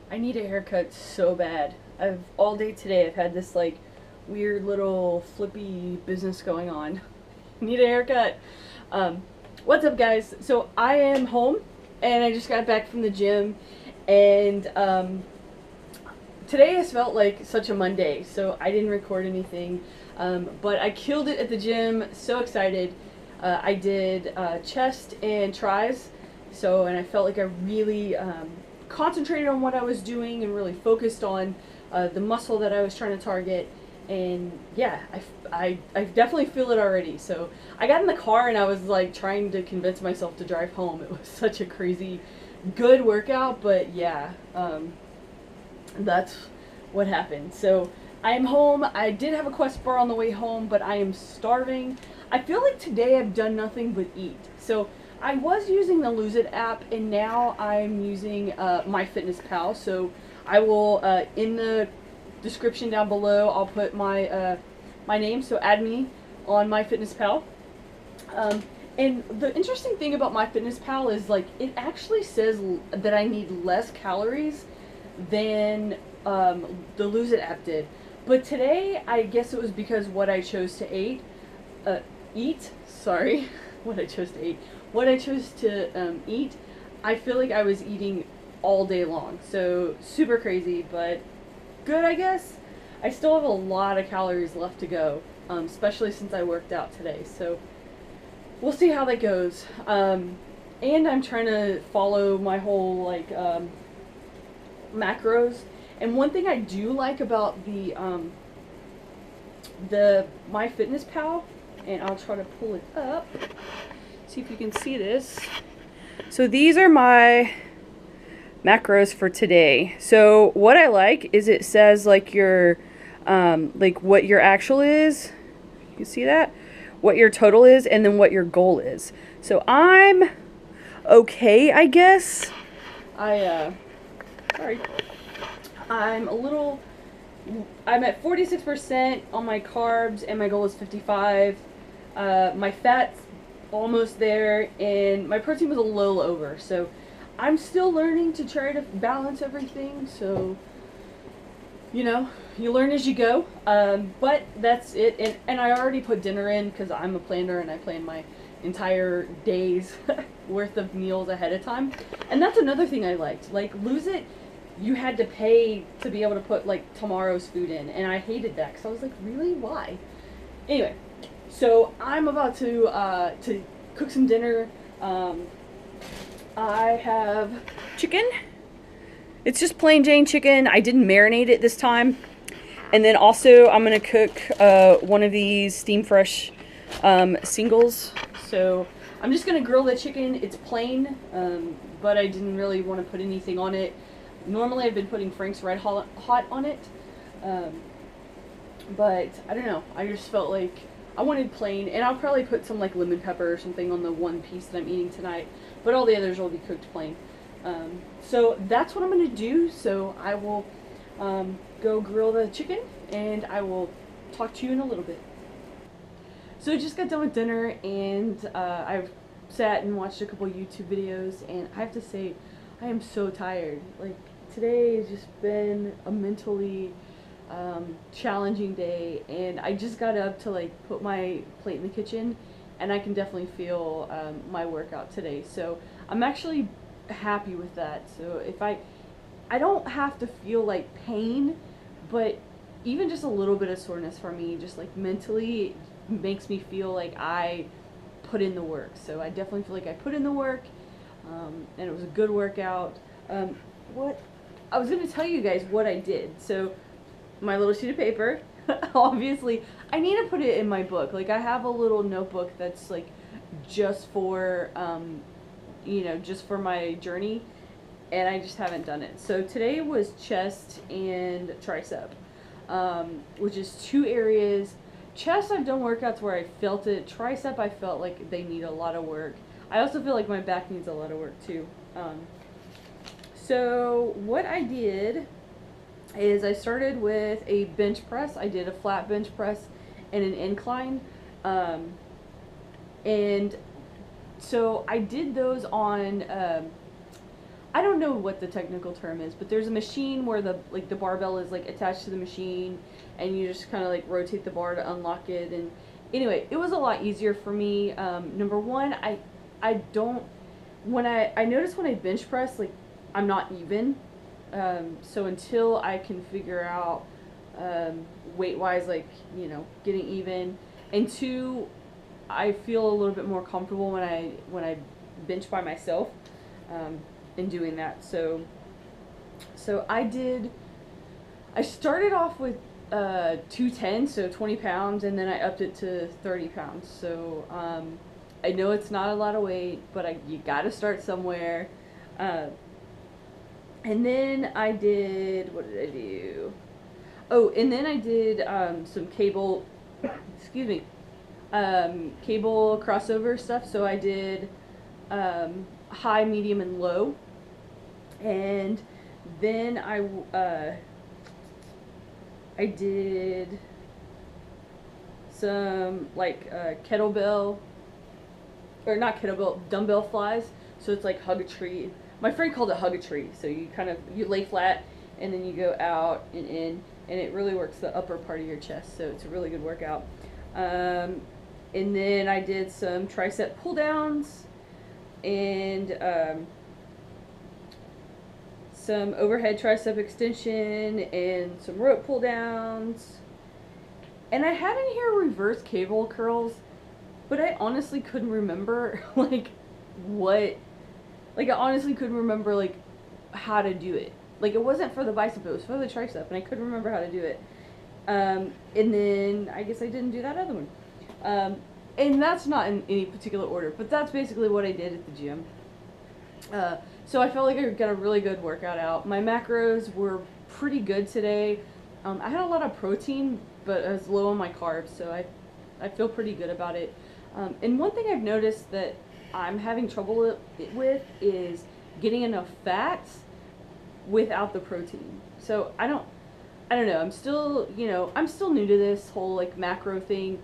I need a haircut so bad. I've all day today I've had this like weird little flippy business going on. Need a haircut. Um, what's up, guys? So I am home and I just got back from the gym, and today has felt like such a Monday, so I didn't record anything. But I killed it at the gym. So excited. I did chest and tries. And I felt like I really concentrated on what I was doing and really focused on the muscle that I was trying to target. And yeah, I definitely feel it already. So I got in the car and I was like trying to convince myself to drive home. It was such a crazy good workout, but yeah, that's what happened. So I'm home. I did have a Quest bar on the way home, but I am starving. I feel like today I've done nothing but eat. So I was using the Lose It app, and now I'm using MyFitnessPal. So I will, in the description down below, I'll put my my name. So add me on MyFitnessPal. And the interesting thing about MyFitnessPal is like it actually says that I need less calories than the Lose It app did. But today, I guess it was because what I chose to eat. Sorry, what I chose to eat. What I chose to eat. I feel like I was eating all day long. So super crazy, but good, I guess. I still have a lot of calories left to go, especially since I worked out today. So we'll see how that goes. And I'm trying to follow my whole like macros. And one thing I do like about the MyFitnessPal, and I'll try to pull it up, see if you can see this. So these are my macros for today. So what I like is it says like your like what your actual is. You see that? What your total is, and then what your goal is. So I'm okay, I guess. Sorry. I'm at 46% on my carbs, and my goal is 55. My fat's almost there, and my protein was a little over. So I'm still learning to try to balance everything. So, you know, you learn as you go. But that's it. And I already put dinner in because I'm a planner and I plan my entire day's worth of meals ahead of time. And that's another thing I liked. Like, Lose It, you had to pay to be able to put like tomorrow's food in, and I hated that because I was like, really, why? Anyway, so I'm about to cook some dinner. I have chicken. It's just plain Jane chicken. I didn't marinate it this time. And then also I'm gonna cook one of these steam fresh singles. So I'm just gonna grill the chicken. It's plain, but I didn't really want to put anything on it. Normally I've been putting Frank's Red Hot on it, but I don't know. I just felt like I wanted plain, and I'll probably put some like lemon pepper or something on the one piece that I'm eating tonight, but all the others will be cooked plain. So that's what I'm going to do. So I will go grill the chicken, and I will talk to you in a little bit. So I just got done with dinner, and I've sat and watched a couple YouTube videos, and I have to say, I am so tired. Like, today has just been a mentally challenging day, and I just got up to like put my plate in the kitchen, and I can definitely feel my workout today. So I'm actually happy with that. So if I don't have to feel like pain, but even just a little bit of soreness for me, just like mentally, makes me feel like I put in the work. So I definitely feel like I put in the work, and it was a good workout. What I was going to tell you guys what I did. So my little sheet of paper, obviously I need to put it in my book. Like, I have a little notebook that's like just for you know, just for my journey, and I just haven't done it. So today was chest and tricep, which is 2 areas. Chest, I've done workouts where I felt it. Tricep, I felt like they need a lot of work. I also feel like my back needs a lot of work too. So what I did is I started with a bench press. I did a flat bench press and an incline. And so I did those on, I don't know what the technical term is, but there's a machine where the barbell is like attached to the machine, and you just kind of like rotate the bar to unlock it. And anyway, it was a lot easier for me. Number one, I don't, when I notice when I bench press, like, I'm not even. So until I can figure out weight wise, like, you know, getting even, and two, I feel a little bit more comfortable when I bench by myself in doing that. So I started off with 210, so 20 pounds, and then I upped it to 30 pounds. So I know it's not a lot of weight, but you gotta start somewhere. And then I did, what did I do? Oh, and then I did some cable, excuse me, cable crossover stuff. So I did high, medium, and low. And then I did some like kettlebell, or not kettlebell, dumbbell flies. So it's like hug a tree. My friend called it hug a tree. So you lay flat and then you go out and in, and it really works the upper part of your chest. So it's a really good workout. And then I did some tricep pull downs and some overhead tricep extension and some rope pull downs. And I had in here reverse cable curls, but I honestly couldn't remember like I honestly couldn't remember like how to do it. Like, it wasn't for the bicep, it was for the tricep, and I couldn't remember how to do it. And then I guess I didn't do that other one. And that's not in any particular order, but that's basically what I did at the gym. So I felt like I got a really good workout out. My macros were pretty good today. I had a lot of protein, but I was low on my carbs, so I feel pretty good about it. And one thing I've noticed that I'm having trouble with is getting enough fats without the protein. So I don't know. I'm still new to this whole like macro thing.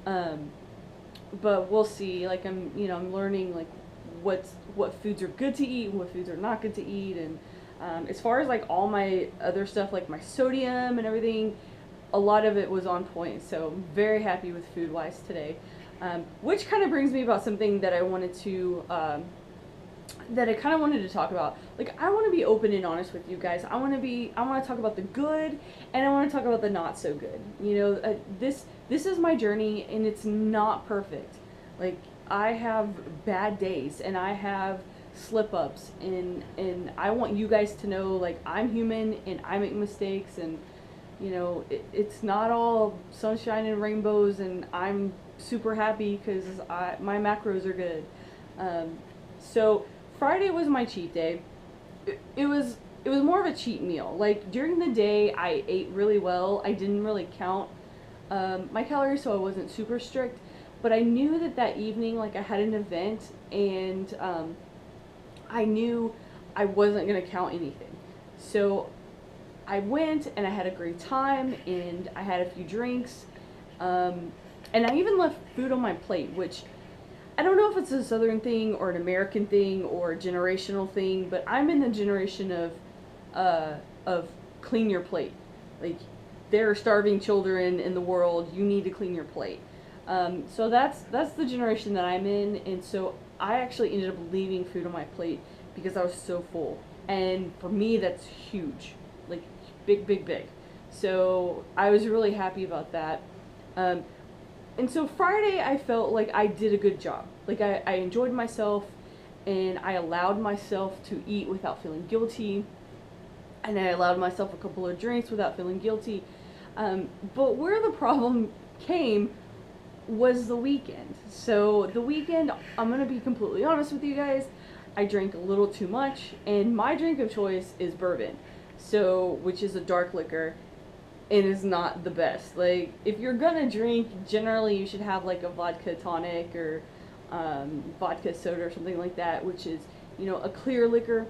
But we'll see. Like, I'm learning like what foods are good to eat and what foods are not good to eat. And as far as like all my other stuff, like my sodium and everything, a lot of it was on point. So I'm very happy with food wise today. Which kind of brings me about something that I wanted to talk about. Like, I want to be open and honest with you guys. I want to talk about the good, and I want to talk about the not so good. This is my journey, and it's not perfect. Like, I have bad days, and I have slip ups, and I want you guys to know, like, I'm human, and I make mistakes, and it's not all sunshine and rainbows, and I'm super happy because my macros are good. So Friday was my cheat day. It was more of a cheat meal. Like, during the day I ate really well. I didn't really count my calories, so I wasn't super strict, but I knew that evening, like, I had an event, and I knew I wasn't gonna count anything. So I went and I had a great time, and I had a few drinks, and I even left food on my plate, which I don't know if it's a Southern thing or an American thing or a generational thing, but I'm in the generation of clean your plate. Like, there are starving children in the world. You need to clean your plate. So that's the generation that I'm in, and so I actually ended up leaving food on my plate because I was so full. And for me, that's huge, like big. So I was really happy about that. And so Friday, I felt like I did a good job. Like, I enjoyed myself, and I allowed myself to eat without feeling guilty, and I allowed myself a couple of drinks without feeling guilty. But where the problem came was the weekend. So the weekend, I'm going to be completely honest with you guys, I drank a little too much, and my drink of choice is bourbon, which is a dark liquor. It is not the best. Like, if you're gonna drink, generally you should have like a vodka tonic or vodka soda or something like that, which is, a clear liquor.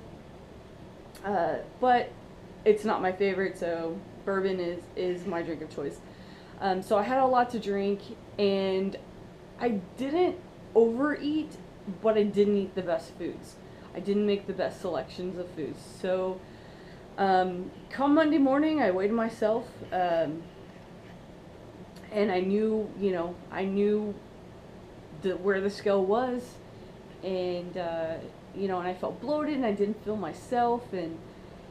But it's not my favorite, so bourbon is my drink of choice. So I had a lot to drink, and I didn't overeat, but I didn't eat the best foods. I didn't make the best selections of foods. So come Monday morning, I weighed myself, and I knew, I knew where the scale was, and and I felt bloated and I didn't feel myself, and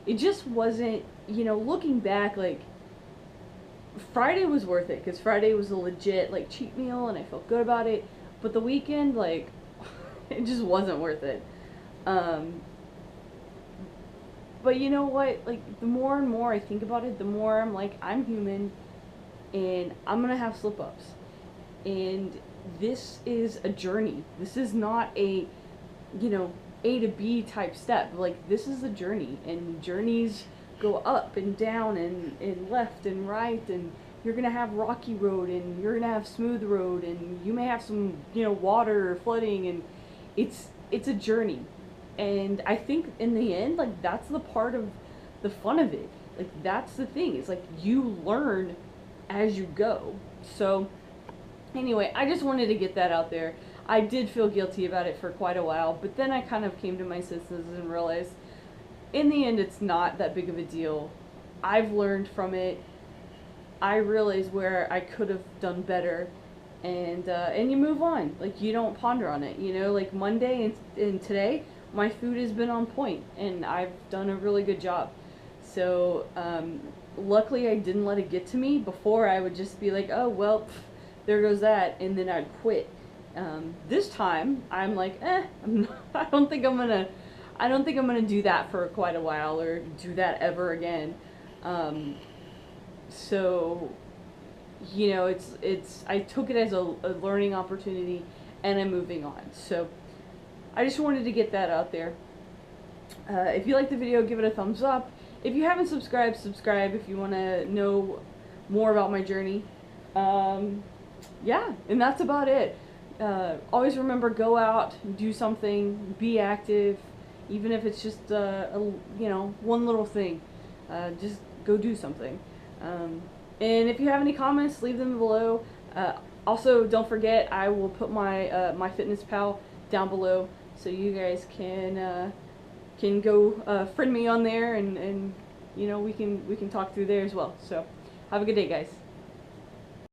it just wasn't, looking back, like, Friday was worth it, because Friday was a legit, like, cheat meal, and I felt good about it, but the weekend, like, it just wasn't worth it. But you know what, like, the more and more I think about it, the more I'm like, I'm human, and I'm gonna have slip-ups, and this is a journey. This is not a, A to B type step. Like, this is a journey, and journeys go up and down and left and right, and you're gonna have rocky road and you're gonna have smooth road, and you may have some, water or flooding, and it's a journey. And I think in the end, like, that's the part of the fun of it. Like, that's the thing. It's like you learn as you go. So anyway, I just wanted to get that out there. I did feel guilty about it for quite a while, but then I kind of came to my senses and realized in the end it's not that big of a deal. I've learned from it. I realized where I could have done better, and you move on. Like, you don't ponder on it, like Monday and today my food has been on point and I've done a really good job. So luckily I didn't let it get to me. Before, I would just be like, oh well, there goes that, and then I'd quit. This time I'm like, I don't think I'm gonna do that for quite a while, or do that ever again. So I took it as a learning opportunity, and I'm moving on. So I just wanted to get that out there. If you like the video, give it a thumbs up. If you haven't subscribed, subscribe if you want to know more about my journey. Yeah, and that's about it. Always remember, go out, do something, be active, even if it's just one little thing. Just go do something. And if you have any comments, leave them below. Also, don't forget, I will put my MyFitnessPal down below, so you guys can go friend me on there, and we can talk through there as well. So have a good day, guys.